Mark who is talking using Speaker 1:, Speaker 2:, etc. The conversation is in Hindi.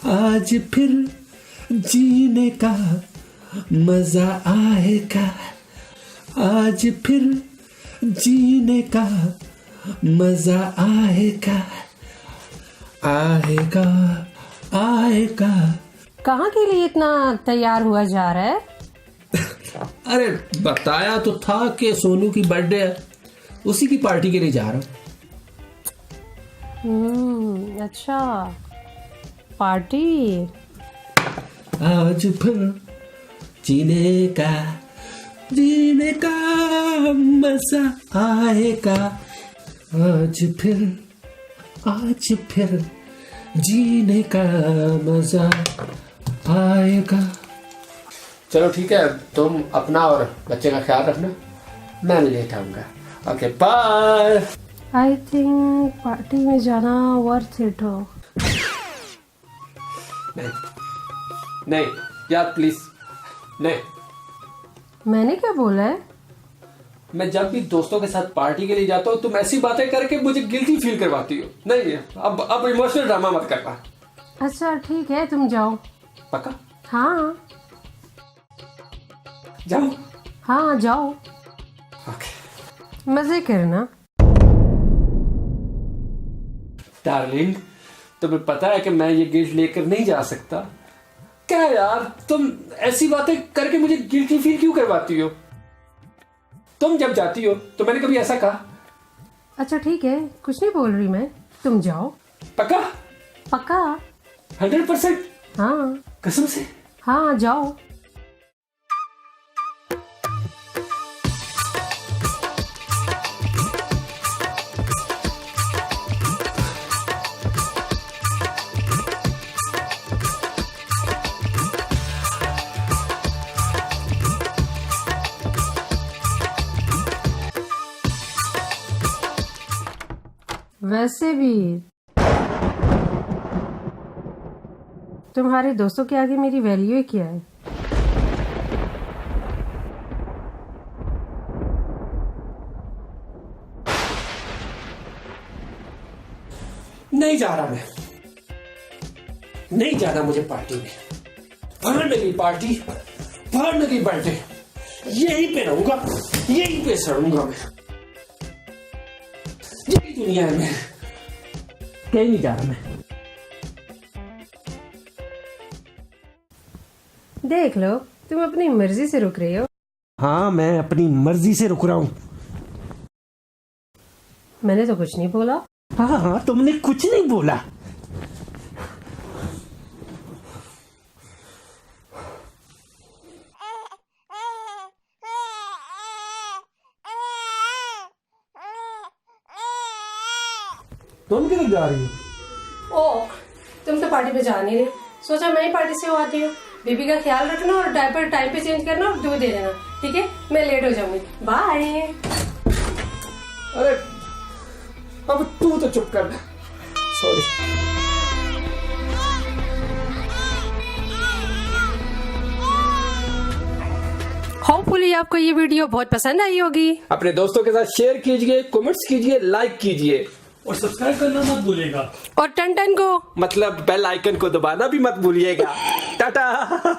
Speaker 1: आज फिर जीने का मजा आएगा, आज फिर जीने का मजा आएगा, आएगा आएगा।
Speaker 2: कहाँ के लिए इतना तैयार हुआ जा रहा है?
Speaker 1: अरे बताया तो था कि सोनू की बर्थडे है, उसी की पार्टी के लिए जा रहा हूँ।
Speaker 2: अच्छा, पार्टी।
Speaker 1: आज फिर जीने का मजा आएगा, आज फिर जीने का मजा आएगा। चलो ठीक है, तुम अपना और बच्चे का ख्याल रखना, मैं लेट आऊंगा। Okay bye.
Speaker 2: I think party में जाना वर्थ इट हो।
Speaker 1: नहीं यार प्लीज नहीं।
Speaker 2: मैंने क्या बोला है?
Speaker 1: मैं जब भी दोस्तों के साथ पार्टी के लिए जाता हूँ तुम ऐसी बातें करके मुझे गिल्टी फील करवाती हो। नहीं अब इमोशनल ड्रामा मत करना।
Speaker 2: अच्छा ठीक है, तुम जाओ।
Speaker 1: पक्का?
Speaker 2: हाँ
Speaker 1: जाओ।
Speaker 2: हाँ जाओ,
Speaker 1: ओके।
Speaker 2: मजे करना।
Speaker 1: डार्लिंग तुम्हें पता है कि मैं ये गिल्ट लेकर नहीं जा सकता। क्या यार तुम ऐसी बातें करके मुझे गिल्टी फील क्यों करवाती हो? तुम जब जाती हो तो मैंने कभी ऐसा कहा?
Speaker 2: अच्छा ठीक है, कुछ नहीं बोल रही मैं, तुम जाओ।
Speaker 1: पक्का?
Speaker 2: पक्का?
Speaker 1: 100%?
Speaker 2: हाँ
Speaker 1: कसम से?
Speaker 2: हाँ जाओ। वैसे भी तुम्हारे दोस्तों के आगे मेरी वैल्यू ही क्या है?
Speaker 1: नहीं जा रहा मैं, नहीं जाना मुझे पार्टी में। भाड़ने की पार्टी, भाड़ने की बर्थडे, यहीं पे रहूंगा, यहीं पे सड़ूंगा मैं। यही दुनिया है, मैं कहीं नहीं जा रहा मैं।
Speaker 2: देख लो, तुम अपनी मर्जी से रुक रही हो।
Speaker 1: हाँ मैं अपनी मर्जी से रुक रहा हूँ।
Speaker 2: मैंने तो कुछ नहीं बोला।
Speaker 1: हाँ हाँ तुमने कुछ नहीं बोला। तुम किधर जा रही हो?
Speaker 2: ओ, तुम तो पार्टी पे जा नहीं रहे, सोचा मैं ही पार्टी से आती हूँ। बेबी का ख्याल रखना और डायपर टाइम पे चेंज करना और दूध दे देना, ठीक है? मैं लेट हो जाऊंगी, बाय।
Speaker 1: अरे अब तू तो चुप कर। सॉरी।
Speaker 2: होपफुली आपको ये वीडियो बहुत पसंद आई होगी।
Speaker 1: अपने दोस्तों के साथ शेयर कीजिए, कमेंट्स कीजिए, लाइक कीजिए
Speaker 3: और सब्सक्राइब करना मत भूलिएगा।
Speaker 2: और टन टन को
Speaker 1: मतलब बेल आइकन को दबाना भी मत भूलिएगा। टाटा।